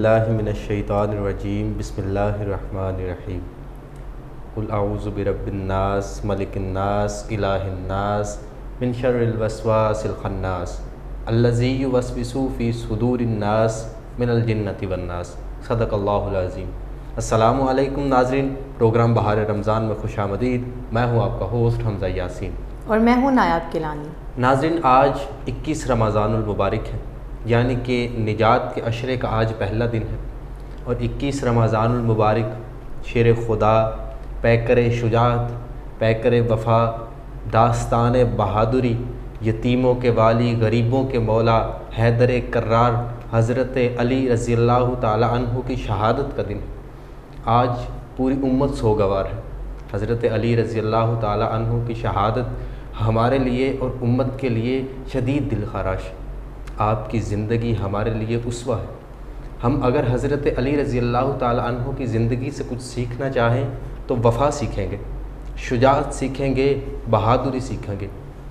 باللہ من الشیطان الرجیم بسم اللہ الرحمن الرحیم قل اعوذ برب الناس ملک الناس الہ الناس من شر الوسواس الخناس الذی یوسوس فی صدور الناس من الجنۃ والناس صدق اللہ العظیم۔ السلام علیکم ناظرین، پروگرام بہار رمضان میں خوش آمدید۔ میں ہوں آپ کا ہوسٹ حمزہ یاسین اور میں ہوں نایاب کیلانی۔ ناظرین، آج 21 رمضان المبارک ہے، یعنی کہ نجات کے عشرے کا آج پہلا دن ہے، اور 21 رمضان المبارک شیر خدا، پیکر شجاعت، پیکر وفا، داستان بہادری، یتیموں کے والی، غریبوں کے مولا، حیدر کرار حضرت علی رضی اللہ تعالی عنہ کی شہادت کا دن ہے۔ آج پوری امت سوگوار ہے۔ حضرت علی رضی اللہ تعالی عنہ کی شہادت ہمارے لیے اور امت کے لیے شدید دل خراش ہے۔ آپ کی زندگی ہمارے لیے اسوہ ہے۔ ہم اگر حضرت علی رضی اللہ تعالی عنہ کی زندگی سے کچھ سیکھنا چاہیں تو وفا سیکھیں گے، شجاعت سیکھیں گے، بہادری سیکھیں گے،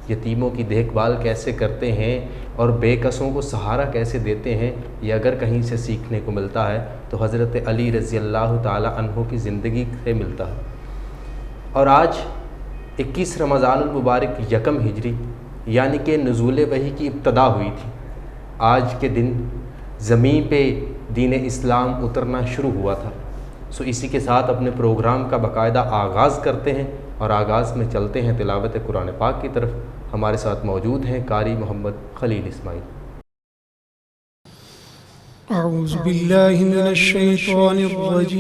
یتیموں کی دیکھ بھال کیسے کرتے ہیں اور بے کسوں کو سہارا کیسے دیتے ہیں، یہ اگر کہیں سے سیکھنے کو ملتا ہے تو حضرت علی رضی اللہ تعالی عنہ کی زندگی سے ملتا ہے۔ اور آج 21 رمضان المبارک یکم ہجری، یعنی کہ نزول وحی کی ابتدا ہوئی تھی۔ آج کے دن زمین پہ دین اسلام اترنا شروع ہوا تھا۔ سو اسی کے ساتھ اپنے پروگرام کا باقاعدہ آغاز کرتے ہیں، اور آغاز میں چلتے ہیں تلاوت قرآن پاک کی طرف۔ ہمارے ساتھ موجود ہیں قاری محمد خلیل اسماعیل۔ اعوذ باللہ من الشیطان الرجیم،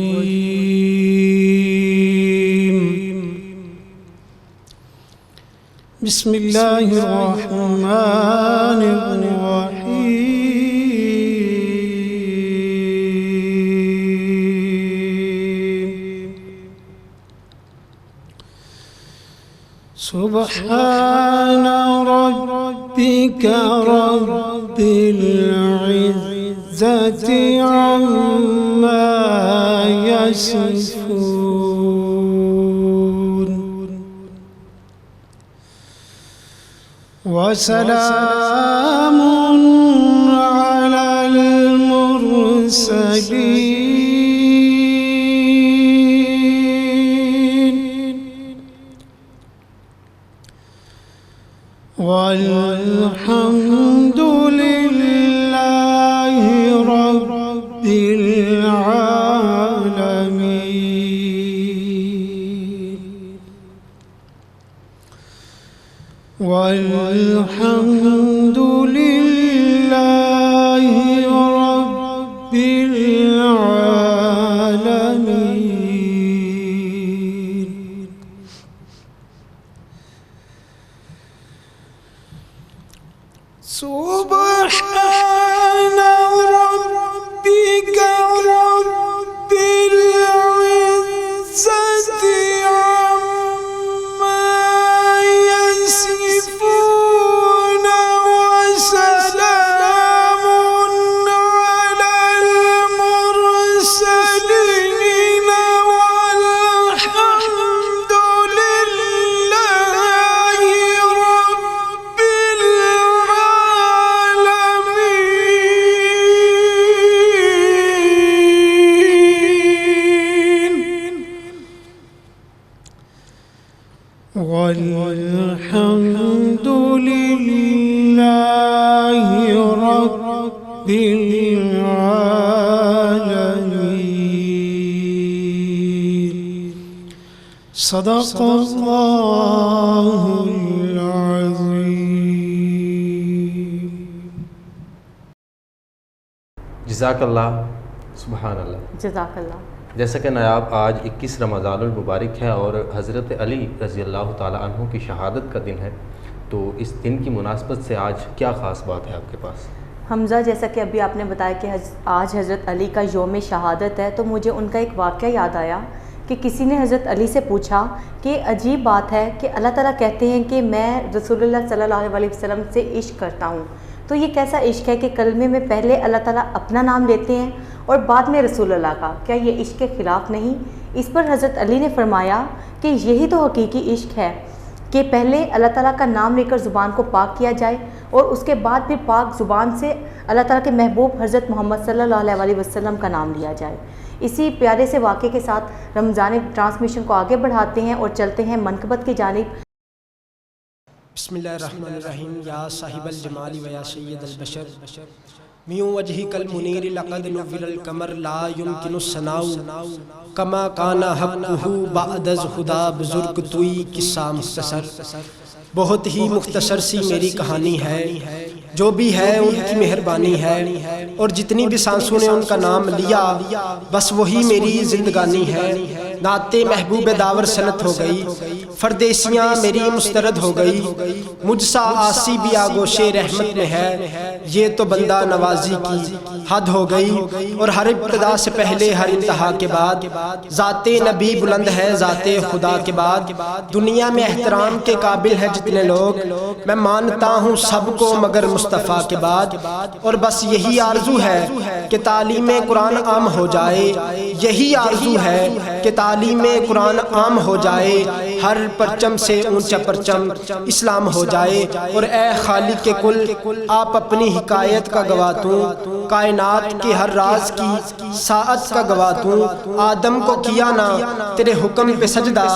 بسم اللہ الرحمن الرحیم۔ سبحان ربک رب العزة عما يصفون وسلام على المرسلين والحمد لله رب العالمين والحمد لله رب العالمين۔ سبحان ربك رب العزة عما يصفون وسلام على المرسلين والحمد لله رب والحمد لله رب العالمين۔ صدق اللہ العظیم۔ جزاک اللہ، سبحان اللہ، جزاک اللہ۔ جیسا کہ نایاب آج 21 رمضان المبارک ہے اور حضرت علی رضی اللہ تعالی عنہ کی شہادت کا دن ہے، تو اس دن کی مناسبت سے آج کیا خاص بات ہے آپ کے پاس؟ حمزہ، جیسا کہ ابھی آپ نے بتایا کہ آج حضرت علی کا یوم شہادت ہے، تو مجھے ان کا ایک واقعہ یاد آیا کہ کسی نے حضرت علی سے پوچھا کہ عجیب بات ہے کہ اللہ تعالیٰ کہتے ہیں کہ میں رسول اللہ صلی اللہ علیہ وسلم سے عشق کرتا ہوں، تو یہ کیسا عشق ہے کہ کلمے میں پہلے اللہ تعالیٰ اپنا نام لیتے ہیں اور بعد میں رسول اللہ کا؟ کیا یہ عشق کے خلاف نہیں؟ اس پر حضرت علی نے فرمایا کہ یہی تو حقیقی عشق ہے کہ پہلے اللہ تعالیٰ کا نام لے کر زبان کو پاک کیا جائے اور اس کے بعد پھر پاک زبان سے اللہ تعالیٰ کے محبوب حضرت محمد صلی اللہ علیہ وسلم کا نام لیا جائے۔ اسی پیارے سے واقعے کے ساتھ رمضان ٹرانسمیشن کو آگے بڑھاتے ہیں اور چلتے ہیں منقبت کی جانب۔ بسم اللہ الرحمن الرحیم۔ یا صاحب الجمال و یا سید البشر من وجهك المنیر لقد نور القمر لا يمكن الثناء کما کان حقہ بعد از خدا بزرگ توئی قصہ مختصر۔ بہت ہی مختصر سی میری کہانی ہے، جو بھی ہے ان کی مہربانی ہے، اور جتنی بھی سانسوں نے ان کا نام لیا بس وہی میری زندگانی ہے۔ نعت محبوب داور سنت ہو گئی، فردیسیاں میری مسترد ہو گئی، مجھ سا آسی بھی آگوش رحمت میں ہے، یہ تو بندہ نوازی کی حد ہو گئی۔ اور ہر ابتدا سے پہلے ہر انتہا کے بعد ذات نبی بلند ہے ذات خدا کے بعد۔ دنیا میں احترام کے قابل ہے جتنے لوگ، میں مانتا ہوں سب کو مگر مصطفیٰ کے بعد۔ اور بس یہی آرزو ہے کہ تعلیم قرآن عام ہو جائے، یہی آرزو ہے کہ تعلیم قرآن عام ہو جائے، ہر پرچم سے اونچا پرچم اسلام ہو جائے۔ اور اے خالق کے کل، آپ اپنی حکایت کا گواتوں، کائنات کے ہر راز کی ساعت کا گواتوں۔ آدم کو کیا نہ تیرے حکم پہ سجدہ،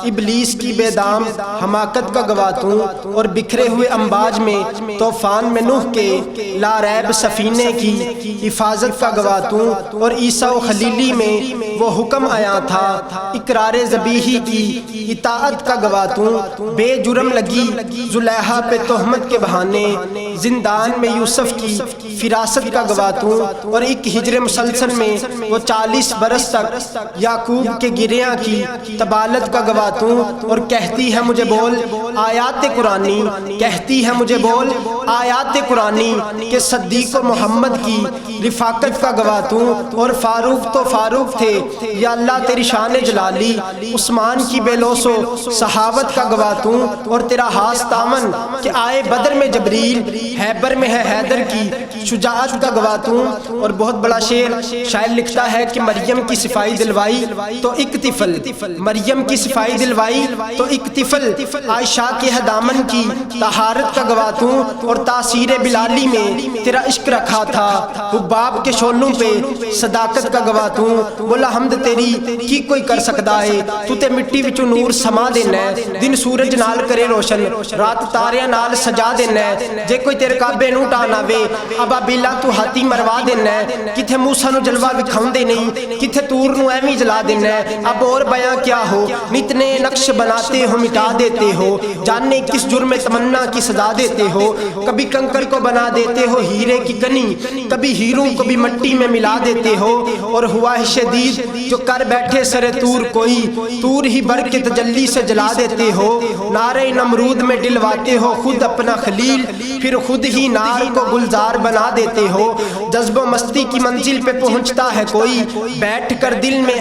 ابلیس کی بے دام حماقت کا گواتوں۔ اور بکھرے ہوئے امباج میں طوفان میں نوح کے لا ریب سفینے کی حفاظت کا گواتوں۔ اور عیسیٰ و خلیلی میں وہ حکم آیا تھا اقرار ذبیحی کی اطاعت کا گواتوں۔ بے جرم لگی زلیخا پہ تہمت کے بہانے، زندان میں یوسف کی فراست کا گواتوں۔ اور ایک ہجر مسلسل میں وہ 40 برس تک یعقوب کے گریاں کی تبالت کا گواتوں۔ اور کہتی ہے مجھے بول آیات قرآنی، کہتی ہے مجھے بول آیات قرآنی کہ صدیق و محمد کی رفاقت کا گواتوں۔ اور فاروق تو فاروق تھے یا اللہ تیری شان جلالی، عثمان کی بے لوث و صحابت کا گواتوں۔ اور تیرا ہاس دامن کہ آئے بدر میں جبریل، حیبر میں ہے حیدر کی شجاعت کا گواتوں۔ اور بہت بڑا شعر شاعر لکھتا ہے کہ مریم کی صفائی دلوائی تو ایک طفل، مریم کی صفائی دلوائی تو ایک طفل، عائشہ کے ہے دامن کی طہارت کا گواتوں۔ اور تاثیر بلالی میں تیرا عشق رکھا تھا، حباب کے شولوں پہ صداقت کا گواتوں۔ بولا حمد تیری کی کوئی کر سکتا ہے، تو تے مٹی وچوں نور سما دینا ہے، دن سورج نال کرے روشن، رات تاریاں نال سجا دینا ہے۔ جے کوئی تیرے کعبے نو ٹانا وے، ابابیلا تو ہاتھی مروا دینا ہے۔ کتھے موسیٰ نو جلوہ وکھاؤندے نہیں، کتھے تور نو ایویں جلا دینا ہے۔ اب اور بیاں کیا ہو، نتنے نقش بناتے ہو مٹا دیتے ہو، جانے کس جرم تمنا کی سزا دیتے ہو۔ کبھی کنکر کو بنا دیتے ہو ہیرے کی کنی، کبھی ہیروں کو بھی مٹی میں ملا دیتے ہو۔ اور ہوا ہے شدید جو کر بیٹھے سر تور کوئی، تور ہی بر کے تجلی سے جلا دیتے ہو۔ نعرہ نمرود میں ڈلواتے ہو خود اپنا خلیل، پھر خود ہی نار کو گلزار بنا دیتے ہو۔ جذب و مستی کی منزل پہ پہنچتا ہے کوئی، بیٹھ کر دل میں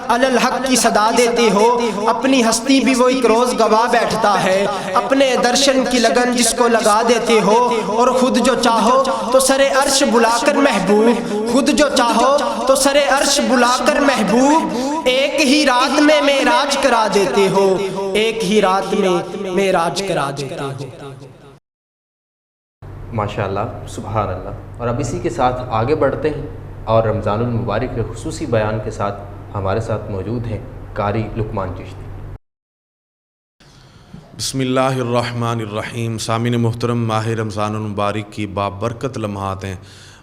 الحق کی صدا دیتے ہو۔ اپنی ہستی بھی وہ ایک روز گوا بیٹھتا ہے، اپنے درشن کی لگن جس کو لگا دیتے ہو۔ اور خود جو چاہو تو سر عرش بلا کر محبوب، خود جو چاہو تو سر عرش بلا کر محبوب، ایک ہی رات میں معراج کرا دیتے ہو، ایک ہی رات میں معراج کرا دیتے ہو۔ ماشاءاللہ، سبحان اللہ۔ اور اب اسی کے ساتھ آگے بڑھتے ہیں اور رمضان المبارک کے خصوصی بیان کے ساتھ ہمارے ساتھ موجود ہیں قاری لقمان چشتی۔ بسم اللہ الرحمن الرحیم۔ سامعین محترم، ماہ رمضان المبارک کی بابرکت لمحات ہیں،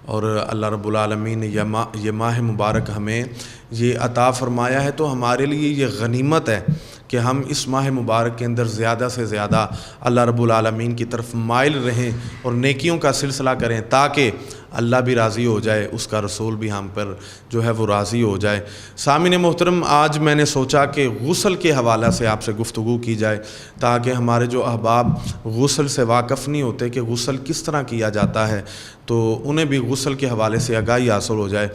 اور اللہ رب العالمین نے یہ ماہ مبارک ہمیں یہ عطا فرمایا ہے، تو ہمارے لیے یہ غنیمت ہے کہ ہم اس ماہ مبارک کے اندر زیادہ سے زیادہ اللہ رب العالمین کی طرف مائل رہیں اور نیکیوں کا سلسلہ کریں، تاکہ اللہ بھی راضی ہو جائے، اس کا رسول بھی ہم پر جو ہے وہ راضی ہو جائے۔ سامعین محترم، آج میں نے سوچا کہ غسل کے حوالے سے آپ سے گفتگو کی جائے، تاکہ ہمارے جو احباب غسل سے واقف نہیں ہوتے کہ غسل کس طرح کیا جاتا ہے، تو انہیں بھی غسل کے حوالے سے آگاہی حاصل ہو جائے۔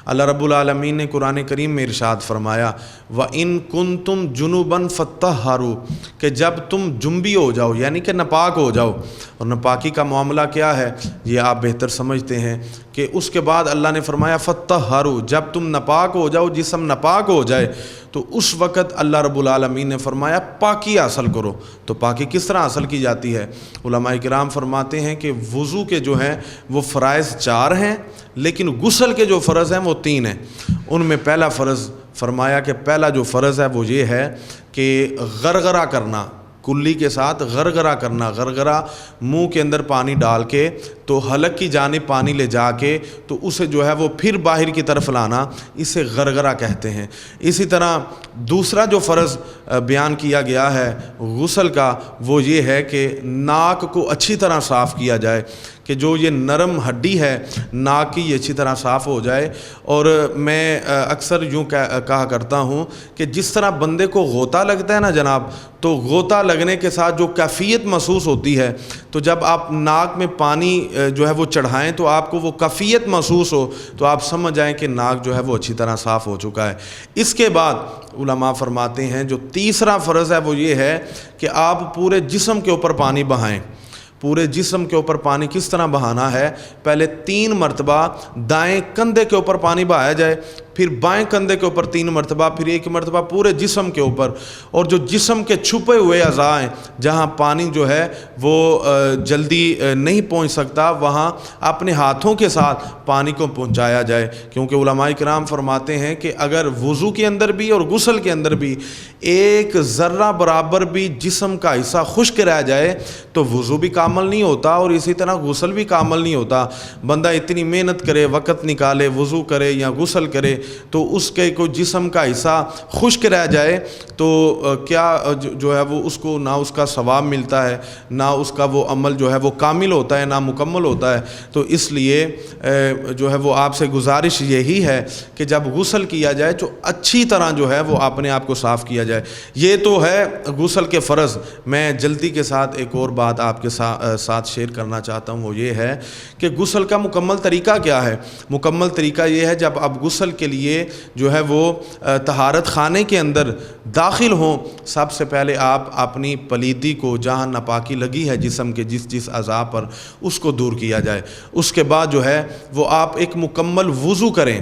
اللہ رب العالمین نے قرآن کریم میں ارشاد فرمایا وَإِن كُنتُمْ جُنُوبًا فَاتَّطَہَّرُوا، کہ جب تم جنبی ہو جاؤ یعنی کہ ناپاک ہو جاؤ۔ اور ناپاکی کا معاملہ کیا ہے یہ آپ بہتر سمجھتے ہیں کہ اس کے بعد اللہ نے فرمایا فطہروا، جب تم ناپاک ہو جاؤ، جسم ناپاک ہو جائے تو اس وقت اللہ رب العالمین نے فرمایا پاکی حاصل کرو۔ تو پاکی کس طرح حاصل کی جاتی ہے؟ علماء کرام فرماتے ہیں کہ وضو کے جو ہیں وہ فرائض 4 ہیں، لیکن غسل کے جو فرض ہیں وہ 3 ہیں۔ ان میں پہلا فرض فرمایا کہ پہلا جو فرض ہے وہ یہ ہے کہ غرغرہ کرنا، کلی کے ساتھ غرغرہ کرنا، غرغرہ منہ کے اندر پانی ڈال کے تو حلق کی جانب پانی لے جا کے تو اسے جو ہے وہ پھر باہر کی طرف لانا، اسے غرغرہ کہتے ہیں۔ اسی طرح دوسرا جو فرض بیان کیا گیا ہے غسل کا وہ یہ ہے کہ ناک کو اچھی طرح صاف کیا جائے، کہ جو یہ نرم ہڈی ہے ناک کی یہ اچھی طرح صاف ہو جائے۔ اور میں اکثر یوں کہا کرتا ہوں کہ جس طرح بندے کو غوطہ لگتا ہے نا جناب، تو غوطہ لگنے کے ساتھ جو کیفیت محسوس ہوتی ہے، تو جب آپ ناک میں پانی جو ہے وہ چڑھائیں تو آپ کو وہ کیفیت محسوس ہو تو آپ سمجھ جائیں کہ ناک جو ہے وہ اچھی طرح صاف ہو چکا ہے۔ اس کے بعد علماء فرماتے ہیں جو تیسرا فرض ہے وہ یہ ہے کہ آپ پورے جسم کے اوپر پانی بہائیں۔ پورے جسم کے اوپر پانی کس طرح بہانا ہے؟ پہلے 3 مرتبہ دائیں کندھے کے اوپر پانی بہایا جائے، پھر بائیں کندھے کے اوپر 3 مرتبہ، پھر 1 مرتبہ پورے جسم کے اوپر۔ اور جو جسم کے چھپے ہوئے اعضاء ہیں جہاں پانی جو ہے وہ جلدی نہیں پہنچ سکتا، وہاں اپنے ہاتھوں کے ساتھ پانی کو پہنچایا جائے، کیونکہ علماء کرام فرماتے ہیں کہ اگر وضو کے اندر بھی اور غسل کے اندر بھی 1 ذرہ برابر بھی جسم کا حصہ خشک رہ جائے تو وضو بھی کامل نہیں ہوتا، اور اسی طرح غسل بھی کامل نہیں ہوتا۔ بندہ اتنی محنت کرے، وقت نکالے، وضو کرے یا غسل کرے، تو اس کے کوئی جسم کا حصہ خشک رہ جائے تو کیا جو ہے وہ اس کو نہ اس کا ثواب ملتا ہے، نہ اس کا وہ عمل جو ہے وہ کامل ہوتا ہے، نہ مکمل ہوتا ہے۔ تو اس لیے جو ہے وہ آپ سے گزارش یہی ہے کہ جب غسل کیا جائے تو اچھی طرح جو ہے وہ اپنے آپ کو صاف کیا جائے۔ یہ تو ہے غسل کے فرض۔ میں جلدی کے ساتھ ایک اور بات آپ کے ساتھ شیئر کرنا چاہتا ہوں، وہ یہ ہے کہ غسل کا مکمل طریقہ کیا ہے۔ مکمل طریقہ یہ ہے جب آپ غسل کے لیے جو ہے وہ طہارت خانے کے اندر داخل ہوں، سب سے پہلے آپ اپنی پلیدی کو، جہاں ناپاکی لگی ہے جسم کے جس اعضاء پر، اس کو دور کیا جائے۔ اس کے بعد جو ہے وہ آپ ایک مکمل وضو کریں۔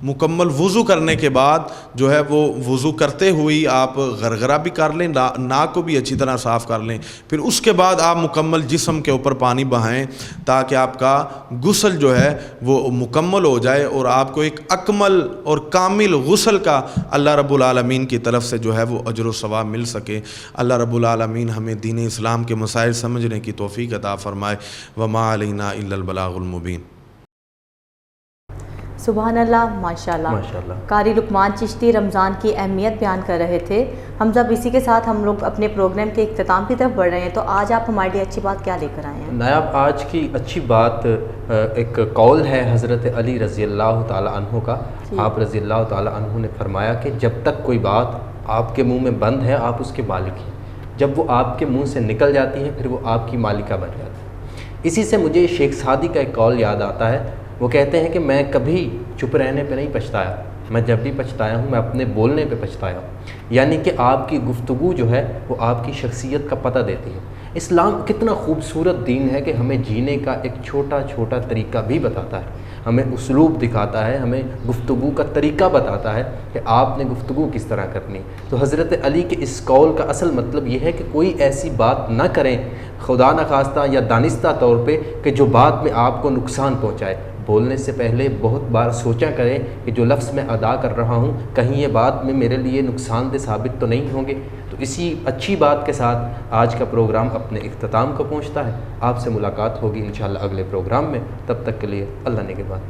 مکمل وضو کرنے کے بعد جو ہے وہ وضو کرتے ہوئی آپ غرغرہ بھی کر لیں، ناک کو بھی اچھی طرح صاف کر لیں، پھر اس کے بعد آپ مکمل جسم کے اوپر پانی بہائیں تاکہ آپ کا غسل جو ہے وہ مکمل ہو جائے اور آپ کو ایک اکمل اور کامل غسل کا اللہ رب العالمین کی طرف سے جو ہے وہ اجر و ثواب مل سکے۔ اللہ رب العالمین ہمیں دین اسلام کے مسائل سمجھنے کی توفیق عطا فرمائے۔ وما علینا الا البلاغ المبین۔ سبحان اللہ، ماشاء اللہ۔ قاری لقمان چشتی رمضان کی اہمیت بیان کر رہے تھے۔ ہم جب اسی کے ساتھ ہم لوگ اپنے پروگرام کے اختتام کی طرف بڑھ رہے ہیں، تو آج آپ ہمارے لیے اچھی بات کیا لے کر آئے ہیں؟ نایاب آج کی اچھی بات ایک قول ہے حضرت علی رضی اللہ تعالی عنہ کا۔ آپ رضی اللہ تعالی عنہ نے فرمایا کہ جب تک کوئی بات آپ کے منہ میں بند ہے آپ اس کے مالک ہیں، جب وہ آپ کے منہ سے نکل جاتی ہے پھر وہ آپ کی مالکہ بن جاتی ہے۔ اسی سے مجھے شیخ سعدی کا ایک قول یاد آتا ہے۔ وہ کہتے ہیں کہ میں کبھی چپ رہنے پہ نہیں پچھتایا، میں جب بھی پچھتایا ہوں میں اپنے بولنے پہ پچھتایا ہوں۔ یعنی کہ آپ کی گفتگو جو ہے وہ آپ کی شخصیت کا پتہ دیتی ہے۔ اسلام کتنا خوبصورت دین ہے کہ ہمیں جینے کا ایک چھوٹا چھوٹا طریقہ بھی بتاتا ہے، ہمیں اسلوب دکھاتا ہے، ہمیں گفتگو کا طریقہ بتاتا ہے کہ آپ نے گفتگو کس طرح کرنی۔ تو حضرت علی کے اس قول کا اصل مطلب یہ ہے کہ کوئی ایسی بات نہ کریں خدا نخواستہ یا دانستہ طور پہ کہ جو بعد میں آپ کو نقصان پہنچائے۔ بولنے سے پہلے بہت بار سوچا کریں کہ جو لفظ میں ادا کر رہا ہوں کہیں یہ بات میں میرے لیے نقصان دہ ثابت تو نہیں ہوں گے۔ تو اسی اچھی بات کے ساتھ آج کا پروگرام اپنے اختتام کو پہنچتا ہے۔ آپ سے ملاقات ہوگی انشاءاللہ اگلے پروگرام میں، تب تک کے لیے اللہ نگہبان۔